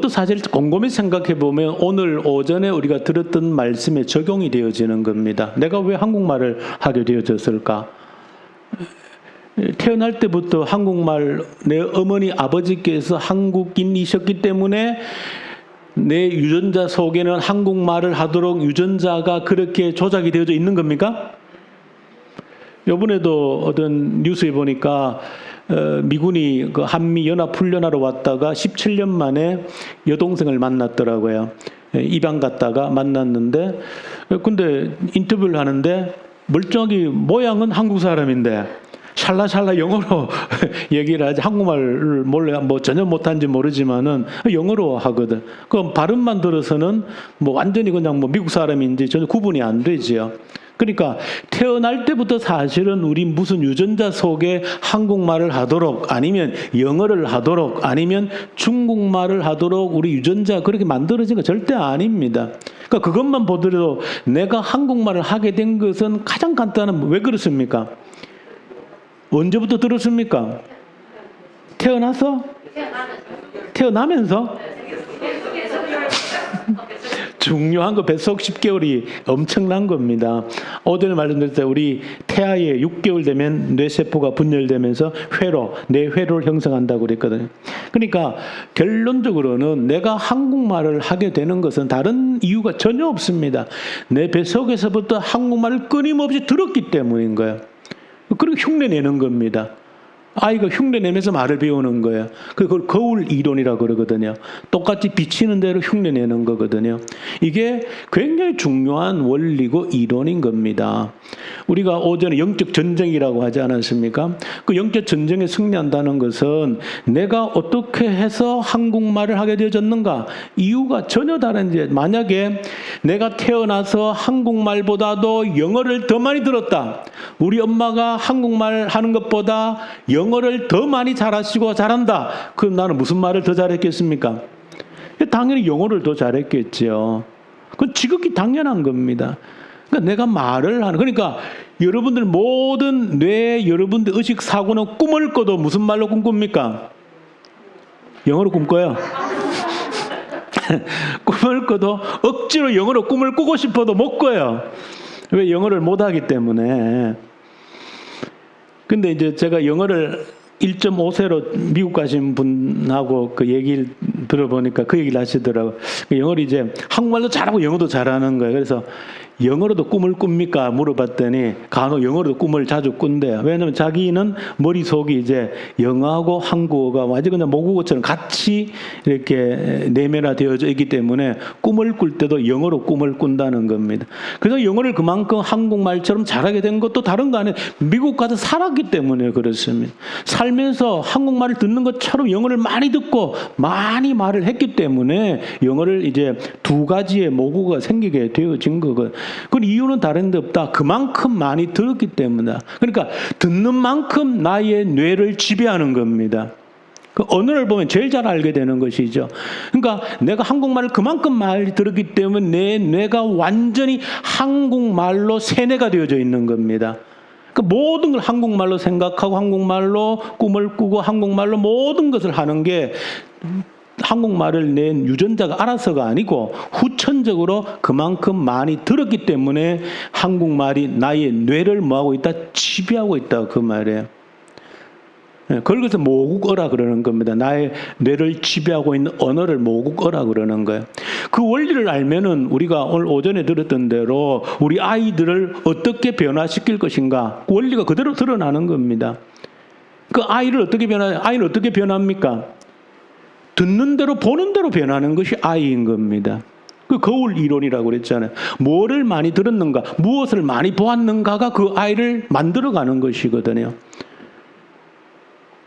이것도 사실 곰곰이 생각해 보면 오늘 오전에 우리가 들었던 말씀에 적용이 되어지는 겁니다. 내가 왜 한국말을 하게 되어졌을까? 태어날 때부터 한국말, 내 어머니 아버지께서 한국인이셨기 때문에 내 유전자 속에는 한국말을 하도록 유전자가 그렇게 조작이 되어져 있는 겁니까? 이번에도 어떤 뉴스에 보니까 미군이 그 한미 연합 훈련하러 왔다가 17년 만에 여동생을 만났더라고요. 입양 갔다가 만났는데, 근데 인터뷰를 하는데 멀쩡하게 모양은 한국 사람인데 샬라샬라 영어로 얘기를 하지, 한국말을 몰래 뭐 전혀 못한지 모르지만은 영어로 하거든. 그 발음만 들어서는 뭐 완전히 그냥 뭐 미국 사람인지 전혀 구분이 안 되지요. 그러니까 태어날 때부터 사실은 우리 무슨 유전자 속에 한국말을 하도록, 아니면 영어를 하도록, 아니면 중국말을 하도록 우리 유전자 그렇게 만들어진 거 절대 아닙니다. 그러니까 그것만 보더라도 내가 한국말을 하게 된 것은 가장 간단한, 왜 그렇습니까? 언제부터 들었습니까? 태어나서? 태어나면서? 중요한 거, 뱃속 10개월이 엄청난 겁니다. 어제는 말씀드렸을 때 우리 태아에 6개월 되면 뇌세포가 분열되면서 뇌회로를 형성한다고 그랬거든요. 그러니까 결론적으로는 내가 한국말을 하게 되는 것은 다른 이유가 전혀 없습니다. 내 뱃속에서부터 한국말을 끊임없이 들었기 때문인 거예요. 그리고 흉내내는 겁니다. 아이가 흉내내면서 말을 배우는 거예요. 그걸 거울 이론이라고 그러거든요. 똑같이 비치는 대로 흉내내는 거거든요. 이게 굉장히 중요한 원리고 이론인 겁니다. 우리가 오전에 영적 전쟁이라고 하지 않았습니까? 그 영적 전쟁에 승리한다는 것은 내가 어떻게 해서 한국말을 하게 되어졌는가? 이유가 전혀 다른지, 만약에 내가 태어나서 한국말보다도 영어를 더 많이 들었다. 우리 엄마가 한국말 하는 것보다 영어를 더 많이 잘하시고 잘한다. 그럼 나는 무슨 말을 더 잘했겠습니까? 당연히 영어를 더 잘했겠죠. 그건 지극히 당연한 겁니다. 그러니까 내가 말을 하는, 그러니까 여러분들 모든 여러분들 의식 사고는 꿈을 꿔도 무슨 말로 꿈꿉니까? 영어로 꿈꿔요. 꿈을 꿔도 억지로 영어로 꿈을 꾸고 싶어도 못 꿔요. 왜? 영어를 못하기 때문에. 근데 이제 제가 영어를 1.5세로 미국 가신 분하고 그 얘기를 들어보니까 그 얘기를 하시더라고요. 영어를 이제 한국말도 잘하고 영어도 잘하는 거예요. 그래서 영어로도 꿈을 꿉니까? 물어봤더니 간혹 영어로도 꿈을 자주 꾼대요. 왜냐하면 자기는 머릿속이 이제 영어하고 한국어가 완전 그냥 모국어처럼 같이 이렇게 내면화되어져 있기 때문에 꿈을 꿀 때도 영어로 꿈을 꾼다는 겁니다. 그래서 영어를 그만큼 한국말처럼 잘하게 된 것도 다른 거 아니에요. 미국 가서 살았기 때문에 그렇습니다. 살면서 한국말을 듣는 것처럼 영어를 많이 듣고 많이 말을 했기 때문에 영어를 이제 두 가지의 모국어가 생기게 되어진 거거든요. 그 이유는 다른 데 없다. 그만큼 많이 들었기 때문이다. 그러니까 듣는 만큼 나의 뇌를 지배하는 겁니다. 그 언어를 보면 제일 잘 알게 되는 것이죠. 그러니까 내가 한국말을 그만큼 많이 들었기 때문에 내 뇌가 완전히 한국말로 세뇌가 되어져 있는 겁니다. 그 모든 걸 한국말로 생각하고 한국말로 꿈을 꾸고 한국말로 모든 것을 하는 게 한국말을 낸 유전자가 알아서가 아니고 후천적으로 그만큼 많이 들었기 때문에 한국말이 나의 뇌를 뭐하고 있다? 지배하고 있다. 그 말이에요. 그걸 그래서 모국어라 그러는 겁니다. 나의 뇌를 지배하고 있는 언어를 모국어라 그러는 거예요. 그 원리를 알면은 우리가 오늘 오전에 들었던 대로 우리 아이들을 어떻게 변화시킬 것인가 원리가 그대로 드러나는 겁니다. 그 아이는 어떻게 변합니까? 듣는 대로 보는 대로 변하는 것이 아이인 겁니다. 그 거울 이론이라고 그랬잖아요. 뭐를 많이 들었는가, 무엇을 많이 보았는가가 그 아이를 만들어가는 것이거든요.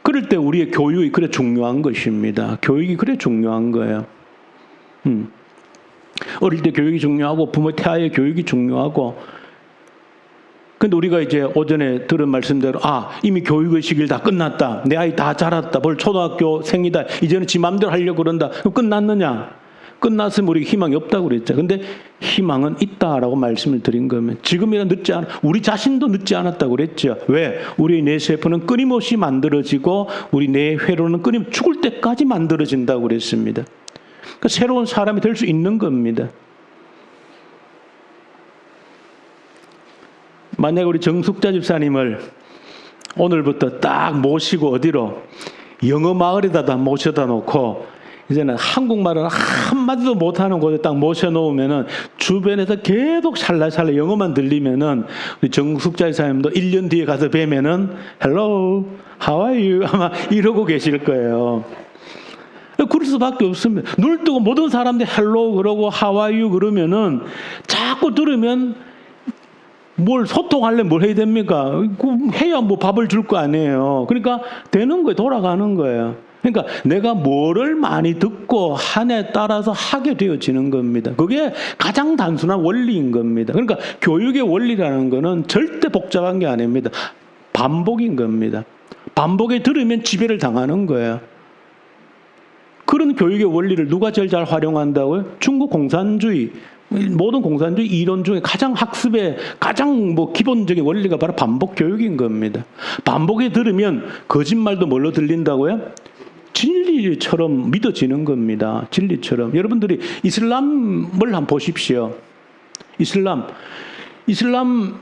그럴 때 우리의 교육이 그래 중요한 것입니다. 교육이 그래 중요한 거예요. 어릴 때 교육이 중요하고 부모 태아의 교육이 중요하고. 근데 우리가 이제 오전에 들은 말씀대로 이미 교육의 시기를 다 끝났다. 내 아이 다 자랐다. 벌 초등학교생이다. 이제는 지 마음대로 하려고 그런다. 끝났느냐? 끝났으면 우리 희망이 없다고 그랬죠. 근데 희망은 있다라고 말씀을 드린 거면 지금이라 늦지 않아. 우리 자신도 늦지 않았다고 그랬죠. 왜? 우리 뇌세포는 끊임없이 만들어지고 우리 뇌회로는 죽을 때까지 만들어진다고 그랬습니다. 새로운 사람이 될 수 있는 겁니다. 만약에 우리 정숙자 집사님을 오늘부터 딱 모시고 어디로 영어 마을에다 모셔다 놓고 이제는 한국말을 한마디도 못하는 곳에 딱 모셔놓으면은 주변에서 계속 샬라샬라 영어만 들리면은 우리 정숙자 집사님도 1년 뒤에 가서 뵈면은 Hello, how are you? 아마 이러고 계실 거예요. 그럴 수밖에 없습니다. 눈을 뜨고 모든 사람들이 Hello 그러고 How are you 그러면은 자꾸 들으면 뭘 소통하려면 뭘 해야 됩니까? 해야 뭐 밥을 줄 거 아니에요. 그러니까 되는 거예요. 돌아가는 거예요. 그러니까 내가 뭐를 많이 듣고 한에 따라서 하게 되어지는 겁니다. 그게 가장 단순한 원리인 겁니다. 그러니까 교육의 원리라는 거는 절대 복잡한 게 아닙니다. 반복인 겁니다. 반복에 들으면 지배를 당하는 거예요. 그런 교육의 원리를 누가 제일 잘 활용한다고요? 중국 공산주의. 모든 공산주의 이론 중에 가장 학습의 가장 기본적인 원리가 바로 반복 교육인 겁니다. 반복에 들으면 거짓말도 뭘로 들린다고요? 진리처럼 믿어지는 겁니다. 진리처럼. 여러분들이 이슬람을 한번 보십시오. 이슬람은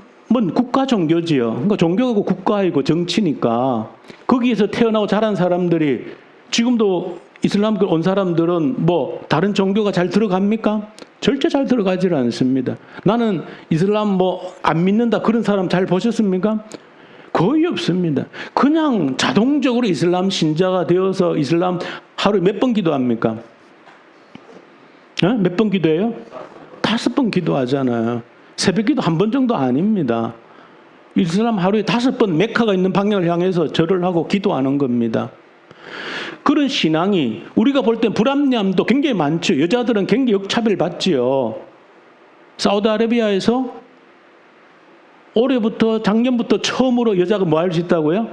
국가 종교지요. 그러니까 종교하고 국가이고 정치니까 거기에서 태어나고 자란 사람들이 지금도 이슬람 온 사람들은 다른 종교가 잘 들어갑니까? 절대 잘 들어가지 않습니다. 나는 이슬람 안 믿는다 그런 사람 잘 보셨습니까? 거의 없습니다. 그냥 자동적으로 이슬람 신자가 되어서 이슬람 하루에 몇 번 기도합니까? 몇 번 기도해요? 5번 기도하잖아요. 새벽 기도 한 번 정도 아닙니다. 이슬람 하루에 5번 메카가 있는 방향을 향해서 절을 하고 기도하는 겁니다. 그런 신앙이 우리가 볼 땐 불합리함도 굉장히 많죠. 여자들은 굉장히 역차별 받지요. 사우디아라비아에서 올해부터 작년부터 처음으로 여자가 뭐 할 수 있다고요?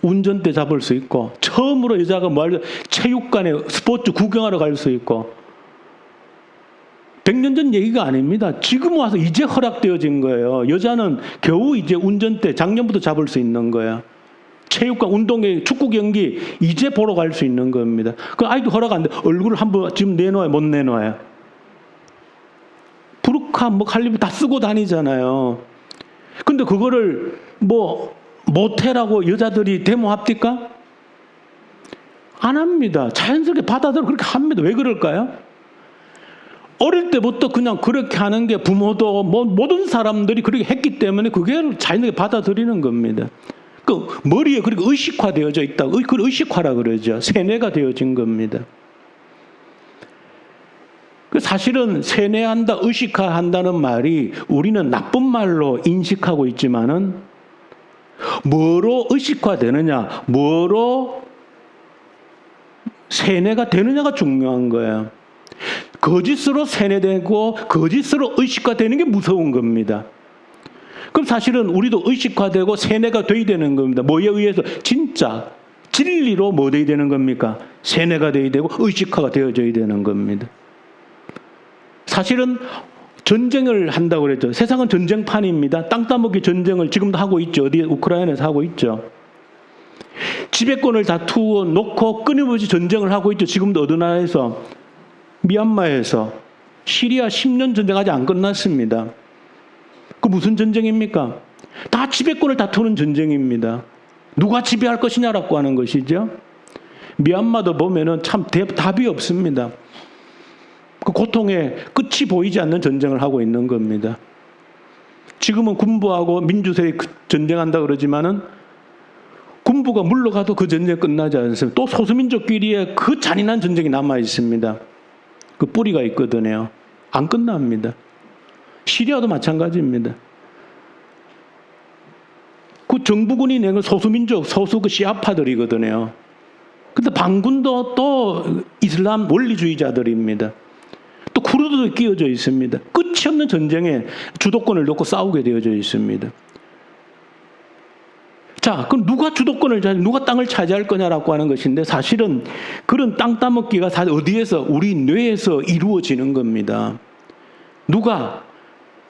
운전대 잡을 수 있고 처음으로 여자가 체육관에 스포츠 구경하러 갈 수 있고 100년 전 얘기가 아닙니다. 지금 와서 이제 허락되어진 거예요. 여자는 겨우 이제 운전대 작년부터 잡을 수 있는 거예요. 체육관, 운동회, 축구 경기 이제 보러 갈 수 있는 겁니다. 그 아이도 허락 안 돼. 얼굴을 한번 지금 내놓아요, 못 내놓아요? 부르카, 칼리브 다 쓰고 다니잖아요. 근데 그거를 못해라고 여자들이 데모합니까? 안 합니다. 자연스럽게 받아들여 그렇게 합니다. 왜 그럴까요? 어릴 때부터 그냥 그렇게 하는 게 부모도 모든 사람들이 그렇게 했기 때문에 그게 자연스럽게 받아들이는 겁니다. 그 머리에 그렇게 의식화되어져 있다. 그걸 의식화라 그러죠. 세뇌가 되어진 겁니다. 사실은 세뇌한다, 의식화한다는 말이 우리는 나쁜 말로 인식하고 있지만은 뭐로 의식화되느냐, 뭐로 세뇌가 되느냐가 중요한 거예요. 거짓으로 세뇌되고 거짓으로 의식화되는 게 무서운 겁니다. 그럼 사실은 우리도 의식화되고 세뇌가 돼야 되는 겁니다. 뭐에 의해서? 진짜 진리로 뭐 돼야 되는 겁니까? 세뇌가 돼야 되고 의식화가 되어져야 되는 겁니다. 사실은 전쟁을 한다고 그랬죠. 세상은 전쟁판입니다. 땅 따먹기 전쟁을 지금도 하고 있죠. 어디에? 우크라이나에서 하고 있죠. 지배권을 다투어 놓고 끊임없이 전쟁을 하고 있죠. 지금도 어느 나라에서? 미얀마에서. 시리아 10년 전쟁 아직 안 끝났습니다. 그 무슨 전쟁입니까? 다 지배권을 다투는 전쟁입니다. 누가 지배할 것이냐라고 하는 것이죠. 미얀마도 보면은 참 답이 없습니다. 그 고통의 끝이 보이지 않는 전쟁을 하고 있는 겁니다. 지금은 군부하고 민주세력이 전쟁한다 그러지만은 군부가 물러가도 그 전쟁 끝나지 않습니다. 또 소수민족끼리의 그 잔인한 전쟁이 남아 있습니다. 그 뿌리가 있거든요. 안 끝납니다. 시리아도 마찬가지입니다. 그 정부군이 낸 소수민족, 소수 그 시아파들이거든요. 근데 반군도 또 이슬람 원리주의자들입니다. 또 쿠르드도 끼어져 있습니다. 끝이 없는 전쟁에 주도권을 놓고 싸우게 되어져 있습니다. 자, 그럼 누가 주도권을 누가 땅을 차지할 거냐라고 하는 것인데 사실은 그런 땅 따먹기가 사실 어디에서? 우리 뇌에서 이루어지는 겁니다.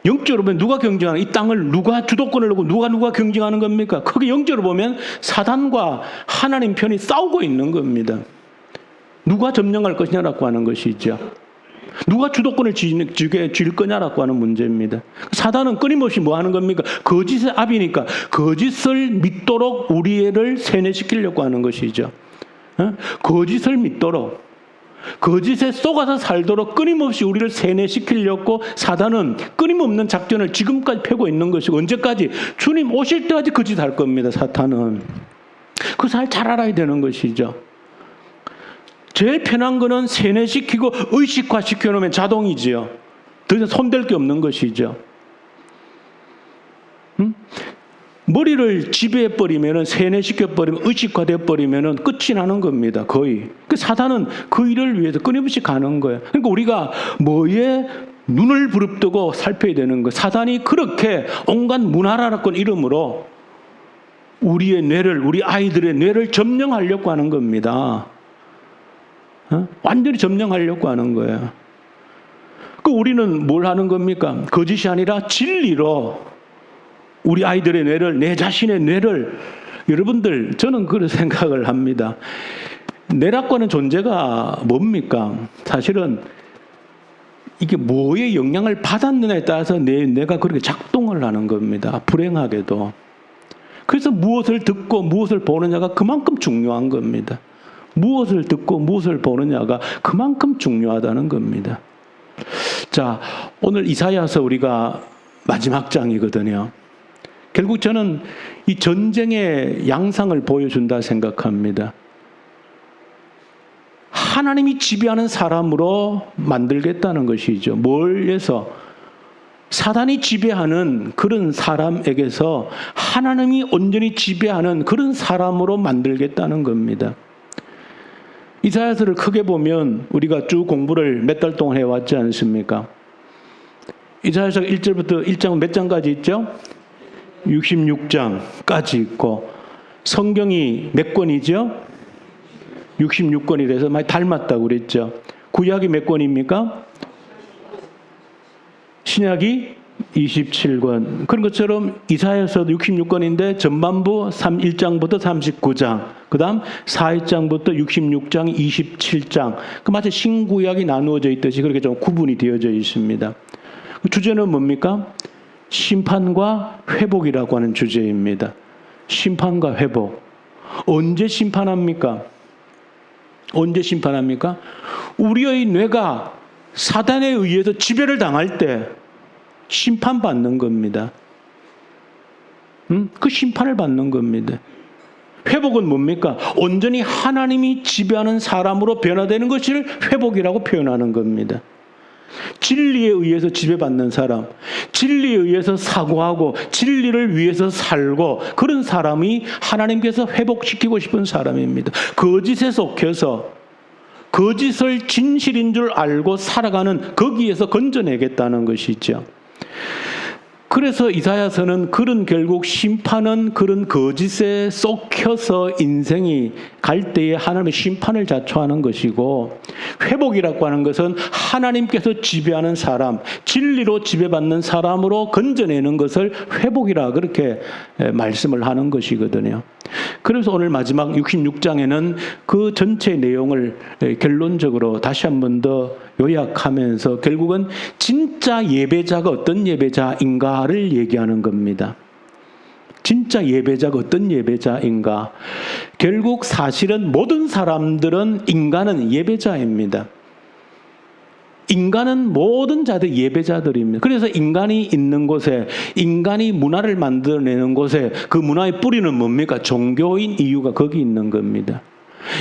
영적으로 보면 누가 경쟁하는, 이 땅을 누가 주도권을 놓고 누가 경쟁하는 겁니까? 크게 영적으로 보면 사단과 하나님 편이 싸우고 있는 겁니다. 누가 점령할 것이냐라고 하는 것이죠. 누가 주도권을 쥘 거냐라고 하는 문제입니다. 사단은 끊임없이 뭐 하는 겁니까? 거짓의 압이니까 거짓을 믿도록 우리를 세뇌시키려고 하는 것이죠. 거짓을 믿도록, 거짓에 속아서 살도록 끊임없이 우리를 세뇌시키려고 사단은 끊임없는 작전을 지금까지 펴고 있는 것이고, 언제까지? 주님 오실 때까지 거짓할 겁니다. 사탄은. 그 사실 잘 알아야 되는 것이죠. 제일 편한 거는 세뇌시키고 의식화 시켜놓으면 자동이지요. 더 이상 손댈 게 없는 것이죠. 머리를 지배해버리면, 세뇌시켜버리면, 의식화되어버리면 끝이 나는 겁니다. 거의. 그 사단은 그 일을 위해서 끊임없이 가는 거예요. 그러니까 우리가 뭐에 눈을 부릅뜨고 살펴야 되는 거예요. 사단이 그렇게 온갖 문화라는 이름으로 우리의 뇌를, 우리 아이들의 뇌를 점령하려고 하는 겁니다. 완전히 점령하려고 하는 거예요. 그 우리는 뭘 하는 겁니까? 거짓이 아니라 진리로 우리 아이들의 뇌를, 내 자신의 뇌를, 여러분들, 저는 그런 생각을 합니다. 뇌라고 하는 존재가 뭡니까? 사실은 이게 뭐에 영향을 받았느냐에 따라서 뇌가 그렇게 작동을 하는 겁니다. 불행하게도. 그래서 무엇을 듣고 무엇을 보느냐가 그만큼 중요한 겁니다. 무엇을 듣고 무엇을 보느냐가 그만큼 중요하다는 겁니다. 자, 오늘 이사야서 우리가 마지막 장이거든요. 결국 저는 이 전쟁의 양상을 보여준다 생각합니다. 하나님이 지배하는 사람으로 만들겠다는 것이죠. 뭘 위해서? 사단이 지배하는 그런 사람에게서 하나님이 온전히 지배하는 그런 사람으로 만들겠다는 겁니다. 이사야서를 크게 보면 우리가 쭉 공부를 몇 달 동안 해왔지 않습니까? 이사야서 1절부터 1장 몇 장까지 있죠? 66장까지 있고, 성경이 몇 권이죠? 66권이 돼서 많이 닮았다고 그랬죠. 구약이 몇 권입니까? 신약이 27권. 그런 것처럼 이사야서도 66권인데 전반부 1장부터 39장, 그 다음 4장부터 66장, 27장. 그 마치 신구약이 나누어져 있듯이 그렇게 좀 구분이 되어져 있습니다. 그 주제는 뭡니까? 심판과 회복이라고 하는 주제입니다. 심판과 회복. 언제 심판합니까? 언제 심판합니까? 우리의 뇌가 사단에 의해서 지배를 당할 때 심판받는 겁니다. 그 심판을 받는 겁니다. 회복은 뭡니까? 온전히 하나님이 지배하는 사람으로 변화되는 것을 회복이라고 표현하는 겁니다. 진리에 의해서 지배받는 사람, 진리에 의해서 사고하고 진리를 위해서 살고, 그런 사람이 하나님께서 회복시키고 싶은 사람입니다. 거짓에 속해서 거짓을 진실인 줄 알고 살아가는, 거기에서 건져내겠다는 것이죠. 그래서 이사야서는 그런, 결국 심판은 그런 거짓에 쏙혀서 인생이 갈 때에 하나님의 심판을 자초하는 것이고, 회복이라고 하는 것은 하나님께서 지배하는 사람, 진리로 지배받는 사람으로 건져내는 것을 회복이라 그렇게 말씀을 하는 것이거든요. 그래서 오늘 마지막 66장에는 그 전체 내용을 결론적으로 다시 한 번 더 요약하면서 결국은 진짜 예배자가 어떤 예배자인가를 얘기하는 겁니다. 진짜 예배자가 어떤 예배자인가? 결국 사실은 모든 사람들은, 인간은 예배자입니다. 인간은 모든 자들 예배자들입니다. 그래서 인간이 있는 곳에, 인간이 문화를 만들어내는 곳에 그 문화의 뿌리는 뭡니까? 종교인 이유가 거기 있는 겁니다.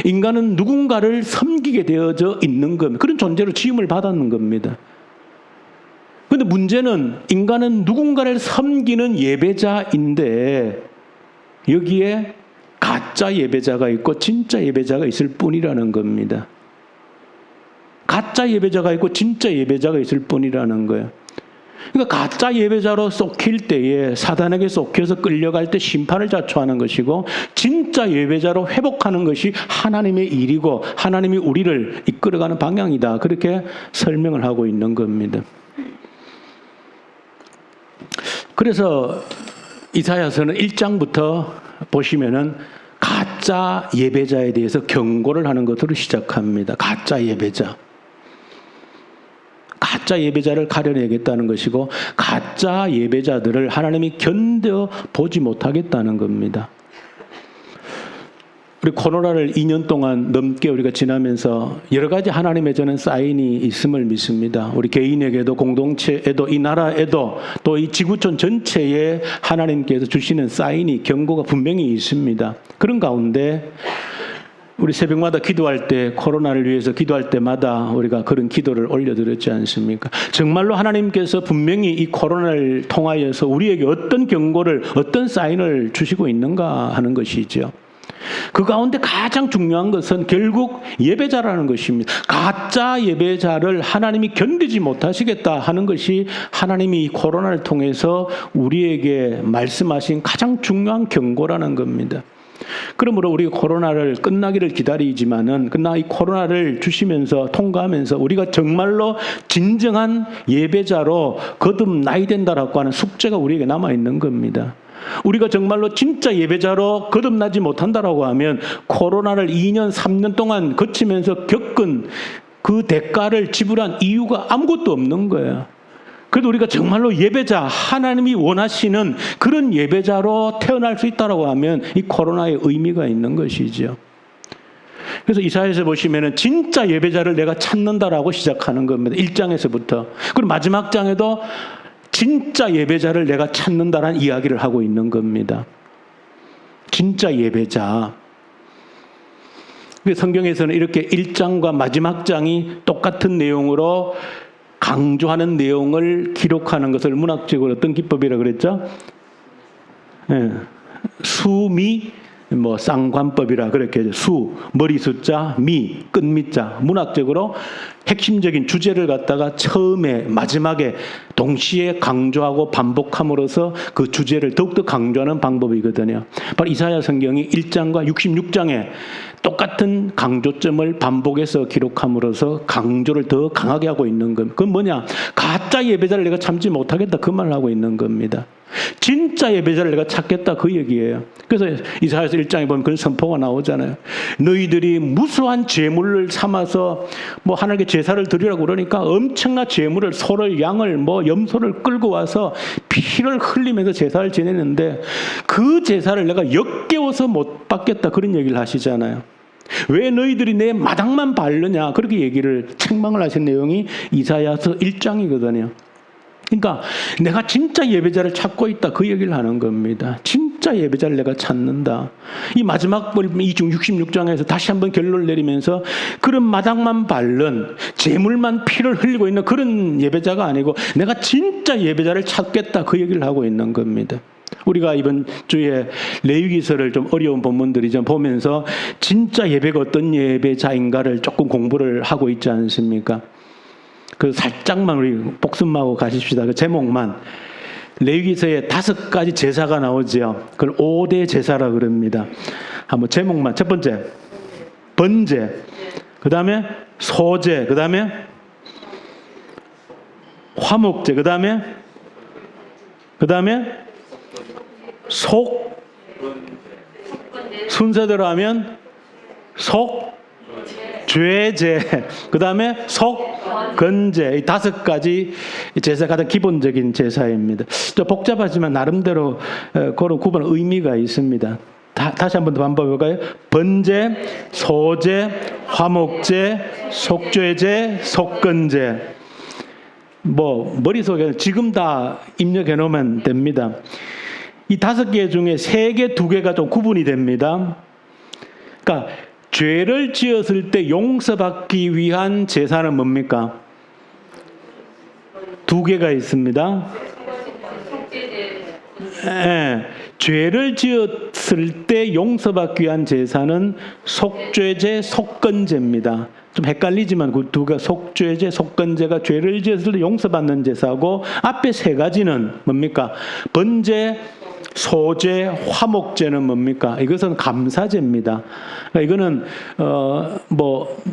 인간은 누군가를 섬기게 되어져 있는 겁니다. 그런 존재로 지음을 받았는 겁니다. 그런데 문제는 인간은 누군가를 섬기는 예배자인데 여기에 가짜 예배자가 있고 진짜 예배자가 있을 뿐이라는 겁니다. 가짜 예배자가 있고 진짜 예배자가 있을 뿐이라는 거예요. 그러니까 가짜 예배자로 쏙힐 때에 사단에게 쏙혀서 끌려갈 때 심판을 자초하는 것이고, 진짜 예배자로 회복하는 것이 하나님의 일이고 하나님이 우리를 이끌어가는 방향이다. 그렇게 설명을 하고 있는 겁니다. 그래서 이사야서는 1장부터 보시면은 가짜 가짜 예배자에 대해서 경고를 하는 것으로 시작합니다. 가짜 예배자. 가짜 예배자를 가려내겠다는 것이고 가짜 예배자들을 하나님이 견뎌보지 못하겠다는 겁니다. 우리 코로나를 2년 동안 넘게 우리가 지나면서 여러 가지 하나님의 저는 사인이 있음을 믿습니다. 우리 개인에게도 공동체에도 이 나라에도 또 이 지구촌 전체에 하나님께서 주시는 사인이 경고가 분명히 있습니다. 그런 가운데 우리 새벽마다 기도할 때 코로나를 위해서 기도할 때마다 우리가 그런 기도를 올려드렸지 않습니까? 정말로 하나님께서 분명히 이 코로나를 통하여서 우리에게 어떤 경고를 어떤 사인을 주시고 있는가 하는 것이죠. 그 가운데 가장 중요한 것은 결국 예배자라는 것입니다. 가짜 예배자를 하나님이 견디지 못하시겠다 하는 것이 하나님이 이 코로나를 통해서 우리에게 말씀하신 가장 중요한 경고라는 겁니다. 그러므로 우리가 코로나를 끝나기를 기다리지만은 이 코로나를 주시면서 통과하면서 우리가 정말로 진정한 예배자로 거듭나야 된다라고 하는 숙제가 우리에게 남아 있는 겁니다. 우리가 정말로 진짜 예배자로 거듭나지 못한다라고 하면 코로나를 2년, 3년 동안 거치면서 겪은 그 대가를 지불한 이유가 아무것도 없는 거예요. 그래도 우리가 정말로 예배자, 하나님이 원하시는 그런 예배자로 태어날 수 있다라고 하면 이 코로나의 의미가 있는 것이죠. 그래서 이사야에서 보시면은 진짜 예배자를 내가 찾는다라고 시작하는 겁니다. 1장에서부터. 그리고 마지막 장에도 진짜 예배자를 내가 찾는다라는 이야기를 하고 있는 겁니다. 진짜 예배자. 성경에서는 이렇게 1장과 마지막 장이 똑같은 내용으로 강조하는 내용을 기록하는 것을 문학적으로 어떤 기법이라고 그랬죠? 예. 수미 쌍관법이라 그렇게 수, 머리 숫자, 미, 끝미자. 문학적으로 핵심적인 주제를 갖다가 처음에 마지막에 동시에 강조하고 반복함으로써 그 주제를 더욱더 강조하는 방법이거든요. 바로 이사야 성경이 1장과 66장에 똑같은 강조점을 반복해서 기록함으로써 강조를 더 강하게 하고 있는 겁니다. 그건 뭐냐? 가짜 예배자를 내가 참지 못하겠다 그 말을 하고 있는 겁니다. 진짜 예배자를 내가 찾겠다 그 얘기예요. 그래서 이사야서 1장에 보면 그런 선포가 나오잖아요. 너희들이 무수한 제물을 삼아서 하나님께 제사를 드리라고 그러니까 엄청난 제물을 소를 양을 염소를 끌고 와서 피를 흘리면서 제사를 지내는데 그 제사를 내가 역겨워서 못 받겠다 그런 얘기를 하시잖아요. 왜 너희들이 내 마당만 밟느냐 그렇게 얘기를 책망을 하신 내용이 이사야서 1장이거든요. 그러니까 내가 진짜 예배자를 찾고 있다 그 얘기를 하는 겁니다. 진짜 예배자를 내가 찾는다. 이 마지막 66장에서 다시 한번 결론을 내리면서 그런 마당만 밟는 제물만 피를 흘리고 있는 그런 예배자가 아니고 내가 진짜 예배자를 찾겠다 그 얘기를 하고 있는 겁니다. 우리가 이번 주에 레위기서를 좀 어려운 본문들이 좀 보면서 진짜 예배가 어떤 예배자인가를 조금 공부를 하고 있지 않습니까? 그 살짝만 우리 복습하고 가십시다. 그 제목만. 레위기서에 5가지 제사가 나오죠. 그걸 5대 제사라 그럽니다. 한번 제목만. 첫 번째, 번제. 그 다음에 소제. 그 다음에 화목제. 그 다음에 속. 순서대로 하면 죄제, 그 다음에 속건제, 이 5가지 제사 가장 기본적인 제사입니다. 좀 복잡하지만 나름대로 그런 구분 의미가 있습니다. 다시 한번 더 반복해볼까요? 번제, 소제, 화목제, 속죄제, 속건제. 머릿속에 지금 다 입력해 놓으면 됩니다. 이 5개 중에 3개, 2개가 좀 구분이 됩니다. 그러니까 죄를 지었을 때 용서받기 위한 제사는 뭡니까? 2개가 있습니다. 죄를 지었을 때 용서받기 위한 제사는 속죄제, 속건제입니다. 좀 헷갈리지만 그 2개 속죄제, 속건제가 죄를 지었을 때 용서받는 제사고 앞에 3가지는 뭡니까? 번제, 소제, 화목제는 뭡니까? 이것은 감사제입니다. 그러니까 이거는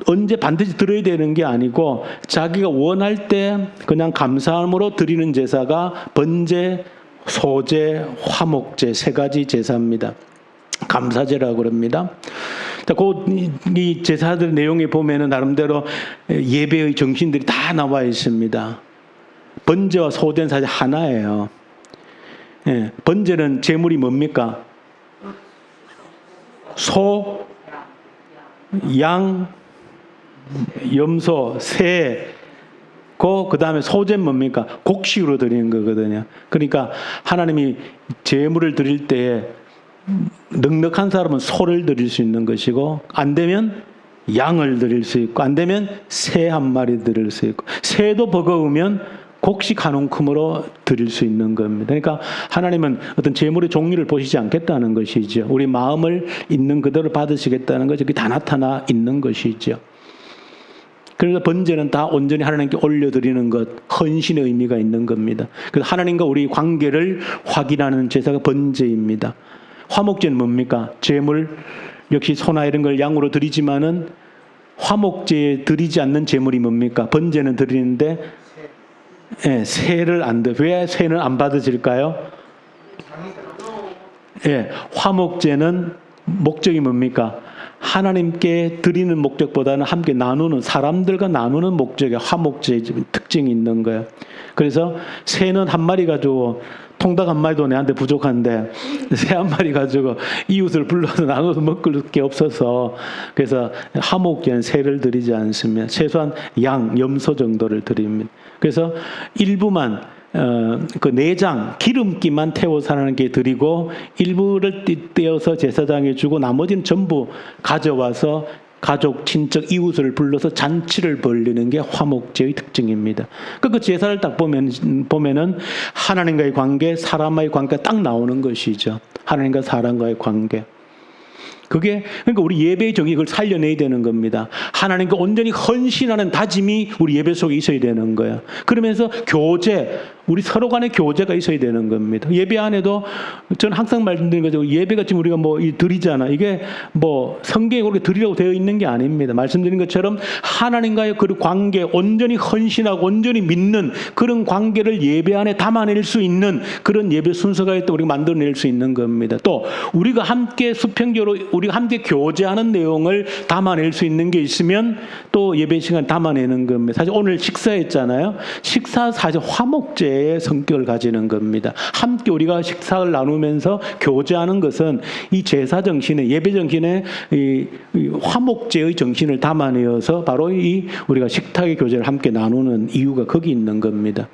언제 반드시 드려야 되는 게 아니고 자기가 원할 때 그냥 감사함으로 드리는 제사가 번제, 소제, 화목제 3가지 제사입니다. 감사제라고 그럽니다. 이 제사들 내용에 보면은 나름대로 예배의 정신들이 다 나와 있습니다. 번제와 소제는 사실 하나예요. 예, 번제는 제물이 뭡니까? 소, 양, 염소, 새, 그 다음에 소제는 뭡니까? 곡식으로 드리는 거거든요. 그러니까 하나님이 제물을 드릴 때에 넉넉한 사람은 소를 드릴 수 있는 것이고, 안 되면 양을 드릴 수 있고, 안 되면 새 한 마리 드릴 수 있고, 새도 버거우면 곡식 한 움큼으로 드릴 수 있는 겁니다. 그러니까 하나님은 어떤 제물의 종류를 보시지 않겠다는 것이죠. 우리 마음을 있는 그대로 받으시겠다는 것이 다 나타나 있는 것이죠. 그래서 번제는 다 온전히 하나님께 올려드리는 것, 헌신의 의미가 있는 겁니다. 그래서 하나님과 우리 관계를 확인하는 제사가 번제입니다. 화목제는 뭡니까? 제물, 역시 소나 이런 걸 양으로 드리지만은 화목제에 드리지 않는 제물이 뭡니까? 번제는 드리는데 예, 새를 안 드. 왜 새는 안 받아질까요? 예, 화목제는 목적이 뭡니까? 하나님께 드리는 목적보다는 함께 나누는, 사람들과 나누는 목적의 화목제의 특징이 있는 거예요. 그래서 새는 한 마리 가지고 통닭 한 마리도 내한테 부족한데 새 한 마리 가지고 이웃을 불러서 나눠서 먹을 게 없어서, 그래서 화목제는 새를 드리지 않습니다. 최소한 양, 염소 정도를 드립니다. 그래서 일부만 그 내장, 기름기만 태워서 하나님께 드리고 일부를 떼어서 제사장에 주고 나머지는 전부 가져와서 가족, 친척, 이웃을 불러서 잔치를 벌리는 게 화목제의 특징입니다. 그 제사를 딱 보면은 하나님과의 관계, 사람과의 관계가 딱 나오는 것이죠. 하나님과 사람과의 관계. 그게, 그러니까 우리 예배의 정의, 그걸 살려내야 되는 겁니다. 하나님과 온전히 헌신하는 다짐이 우리 예배 속에 있어야 되는 거예요. 그러면서 교제, 우리 서로 간의 교제가 있어야 되는 겁니다. 예배 안에도 저는 항상 말씀드리는 거죠. 예배가 지금 우리가 뭐 드리잖아. 이게 뭐 성경에 그렇게 드리라고 되어 있는 게 아닙니다. 말씀드린 것처럼 하나님과의 그 관계, 온전히 헌신하고 온전히 믿는 그런 관계를 예배 안에 담아낼 수 있는 그런 예배 순서가 있다 우리가 만들어낼 수 있는 겁니다. 또 우리가 함께 수평적으로 우리가 함께 교제하는 내용을 담아낼 수 있는 게 있으면 또 예배 시간 담아내는 겁니다. 사실 오늘 식사했잖아요. 식사 사실 화목제의 성격을 가지는 겁니다. 함께 우리가 식사를 나누면서 교제하는 것은 이 제사 정신의, 예배 정신의 이 화목제의 정신을 담아내어서 바로 이 우리가 식탁의 교제를 함께 나누는 이유가 거기 있는 겁니다.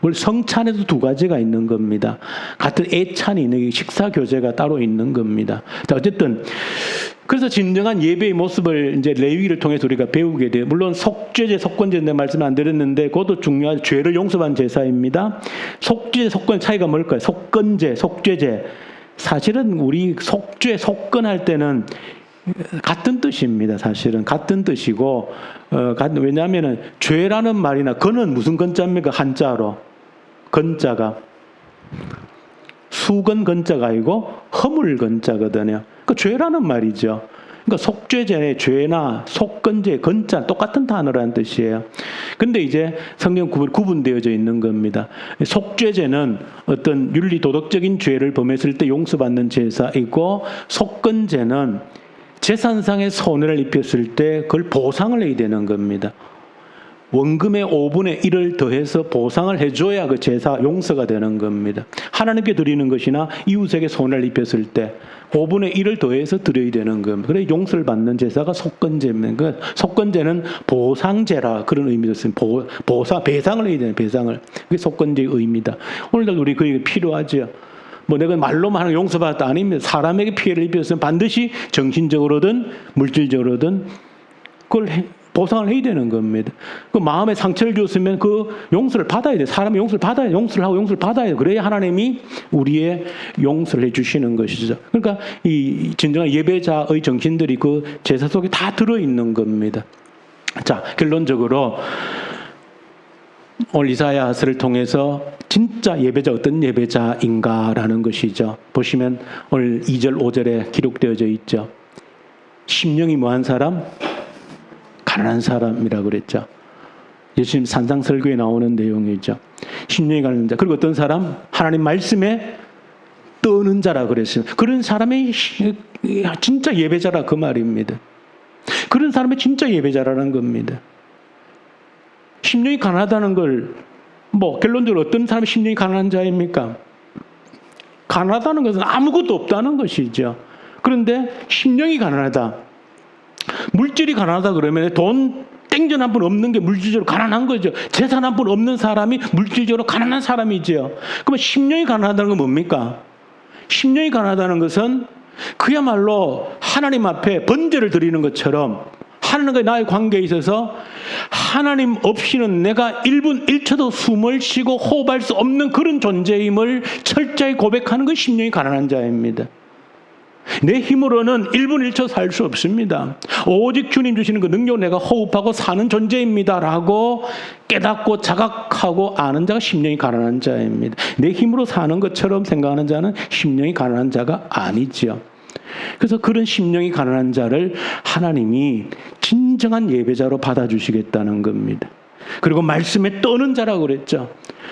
원래 성찬에도 두 가지가 있는 겁니다. 같은 애찬이 있는 식사 교제가 따로 있는 겁니다. 자, 어쨌든 그래서 진정한 예배의 모습을 이제 레위기를 통해서 우리가 배우게 돼요. 물론 속죄제, 속건제인데 말씀 안 드렸는데 그것도 중요한 죄를 용서받는 제사입니다. 속죄, 속건 차이가 뭘까요? 속건제, 속죄제. 사실은 우리 속죄, 속건할 때는 같은 뜻입니다. 사실은 같은 뜻이고 왜냐하면은 죄라는 말이나 건은 무슨 건자입니까? 한자로 건자가 수건 건자가 아니고 허물 건자거든요. 그러니까 죄라는 말이죠. 그러니까 속죄제의 죄나 속건제, 건자 똑같은 단어라는 뜻이에요. 근데 이제 성경 구분되어져 있는 겁니다. 속죄제는 어떤 윤리 도덕적인 죄를 범했을 때 용서받는 제사이고, 속건제는 재산상의 손해를 입혔을 때 그걸 보상을 해야 되는 겁니다. 원금의 5분의 1을 더해서 보상을 해줘야 그 제사 용서가 되는 겁니다. 하나님께 드리는 것이나 이웃에게 손해를 입혔을 때 5분의 1을 더해서 드려야 되는 겁니다. 그래서 용서를 받는 제사가 속건제입니다. 그 속건제는 보상제라 그런 의미도 있습니다. 배상을 해야 되는 배상을. 그게 속건제의 의미다. 오늘날 우리 그게 필요하죠. 뭐 내가 말로만 하는 용서받았다 아닙니다. 사람에게 피해를 입혔으면 반드시 정신적으로든 물질적으로든 그걸 보상을 해야 되는 겁니다. 그 마음에 상처를 주었으면 그 용서를 받아야 돼. 사람이 용서를 받아야 돼. 용서를 하고 용서를 받아야 돼. 그래야 하나님이 우리의 용서를 해주시는 것이죠. 그러니까 이 진정한 예배자의 정신들이 그 제사 속에 다 들어있는 겁니다. 자, 결론적으로 오늘 이사야서를 통해서 진짜 예배자 어떤 예배자인가라는 것이죠. 보시면 오늘 2절 5절에 기록되어져 있죠. 심령이 뭐한 사람? 가난한 사람이라고 그랬죠. 예수님 산상설교에 나오는 내용이죠. 심령이 가난한 자. 그리고 어떤 사람? 하나님 말씀에 떠는 자라 그랬어요. 그런 사람이 진짜 예배자라 그 말입니다. 그런 사람이 진짜 예배자라는 겁니다. 심령이 가난하다는 걸 결론적으로 어떤 사람이 심령이 가난한 자입니까? 가난하다는 것은 아무것도 없다는 것이죠. 그런데 심령이 가난하다. 물질이 가난하다 그러면 돈 땡전 한 푼 없는 게 물질적으로 가난한 거죠. 재산 한 푼 없는 사람이 물질적으로 가난한 사람이죠. 그러면 심령이 가난하다는 건 뭡니까? 심령이 가난하다는 것은 그야말로 하나님 앞에 번제를 드리는 것처럼 하나님과 나의 관계에 있어서 하나님 없이는 내가 1분 1초도 숨을 쉬고 호흡할 수 없는 그런 존재임을 철저히 고백하는 것이 심령이 가난한 자입니다. 내 힘으로는 1분 1초 살 수 없습니다. 오직 주님 주시는 그 능력으로 내가 호흡하고 사는 존재입니다 라고 깨닫고 자각하고 아는 자가 심령이 가난한 자입니다. 내 힘으로 사는 것처럼 생각하는 자는 심령이 가난한 자가 아니죠. 그래서 그런 심령이 가난한 자를 하나님이 진정한 예배자로 받아주시겠다는 겁니다. 그리고 말씀에 떠는 자라고 그랬죠.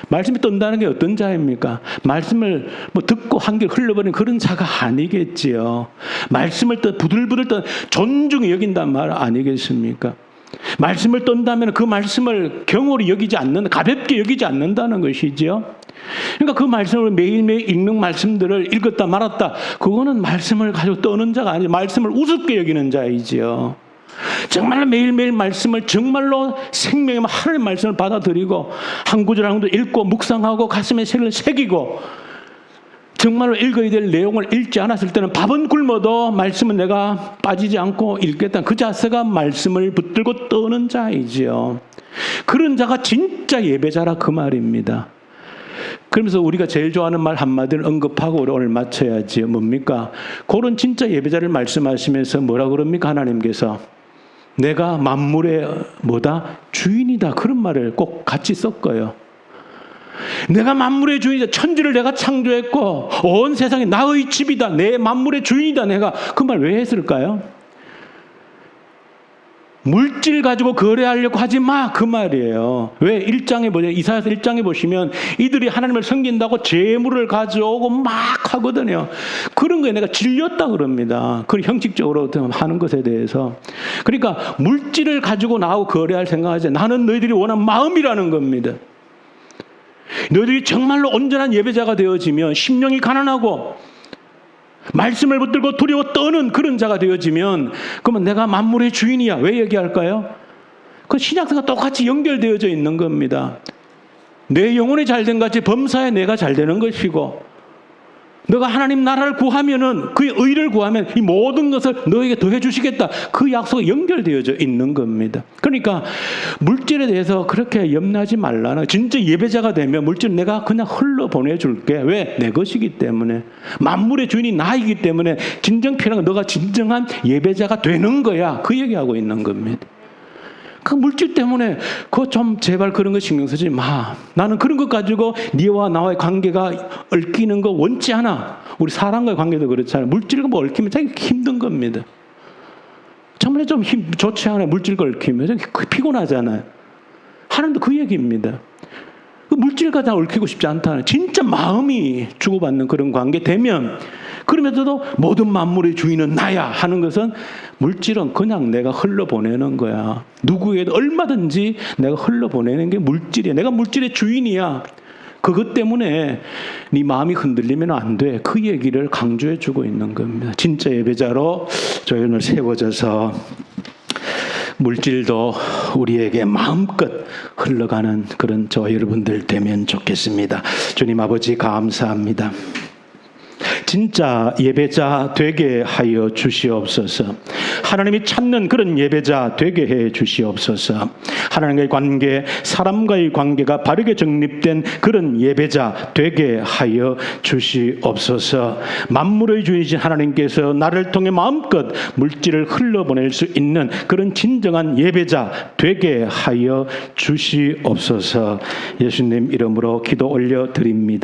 말씀에 떤다는 게 어떤 자입니까? 말씀을 듣고 한길 흘러버리는 그런 자가 아니겠지요. 말씀을 부들부들 존중히 여긴단 말 아니겠습니까? 말씀을 떤다면 그 말씀을 경홀히 여기지 않는다, 가볍게 여기지 않는다는 것이죠. 그러니까 그 말씀을 매일매일 읽는 말씀들을 읽었다 말았다, 그거는 말씀을 가지고 떠는 자가 아니고 말씀을 우습게 여기는 자이지요. 정말로 매일매일 말씀을 정말로 생명의 하나님의 말씀을 받아들이고 한 구절 한 구절 읽고 묵상하고 가슴에 색을 새기고 정말로 읽어야 될 내용을 읽지 않았을 때는 밥은 굶어도 말씀은 내가 빠지지 않고 읽겠다. 그 자세가 말씀을 붙들고 떠는 자이지요. 그런 자가 진짜 예배자라 그 말입니다. 그러면서 우리가 제일 좋아하는 말 한마디를 언급하고 오늘 마쳐야지요. 뭡니까? 그런 진짜 예배자를 말씀하시면서 뭐라 그럽니까? 하나님께서 내가 만물의 주인이다. 그런 말을 꼭 같이 섞어요. 내가 만물의 주인이다. 천지를 내가 창조했고 온 세상이 나의 집이다. 내 만물의 주인이다. 내가 그 말 왜 했을까요? 물질 가지고 거래하려고 하지 마. 그 말이에요. 왜? 이사야서 1장에 보시면 이들이 하나님을 섬긴다고 재물을 가져오고 막 하거든요. 그런 거에 내가 질렸다 그럽니다. 그 형식적으로 하는 것에 대해서. 그러니까 물질을 가지고 나하고 거래할 생각하지. 나는 너희들이 원하는 마음이라는 겁니다. 너희들이 정말로 온전한 예배자가 되어지면 심령이 가난하고 말씀을 붙들고 두려워 떠는 그런 자가 되어지면 그러면 내가 만물의 주인이야. 왜 얘기할까요? 그 신약성과 똑같이 연결되어져 있는 겁니다. 내 영혼이 잘된 같이 범사에 내가 잘되는 것이고 너가 하나님 나라를 구하면은 그의 의를 구하면 이 모든 것을 너에게 더해 주시겠다. 그 약속이 연결되어져 있는 겁니다. 그러니까 물질에 대해서 그렇게 염려하지 말라는, 진짜 예배자가 되면 물질은 내가 그냥 흘러 보내줄게. 왜? 내 것이기 때문에. 만물의 주인이 나이기 때문에 진정 필요한 건 너가 진정한 예배자가 되는 거야. 그 얘기하고 있는 겁니다. 그 물질 때문에 좀 제발 그런 거 신경 쓰지 마. 나는 그런 것 가지고 네와 나와의 관계가 얽히는 거 원치 않아. 우리 사람과의 관계도 그렇잖아요. 물질과 얽히면 되게 힘든 겁니다. 정말 좀 좋지 않아요. 물질과 얽히면 피곤하잖아요. 하나님도 그 얘기입니다. 그 물질과 다 얽히고 싶지 않다는, 진짜 마음이 주고받는 그런 관계 되면, 그러면서도 모든 만물의 주인은 나야 하는 것은 물질은 그냥 내가 흘러보내는 거야. 누구에게도 얼마든지 내가 흘러보내는 게 물질이야. 내가 물질의 주인이야. 그것 때문에 네 마음이 흔들리면 안 돼. 그 얘기를 강조해 주고 있는 겁니다. 진짜 예배자로 저희 오늘 세워져서 물질도 우리에게 마음껏 흘러가는 그런 저 여러분들 되면 좋겠습니다. 주님 아버지 감사합니다. 진짜 예배자 되게 하여 주시옵소서. 하나님이 찾는 그런 예배자 되게 해 주시옵소서. 하나님과의 관계, 사람과의 관계가 바르게 정립된 그런 예배자 되게 하여 주시옵소서. 만물의 주인이신 하나님께서 나를 통해 마음껏 물질을 흘러보낼 수 있는 그런 진정한 예배자 되게 하여 주시옵소서. 예수님 이름으로 기도 올려드립니다.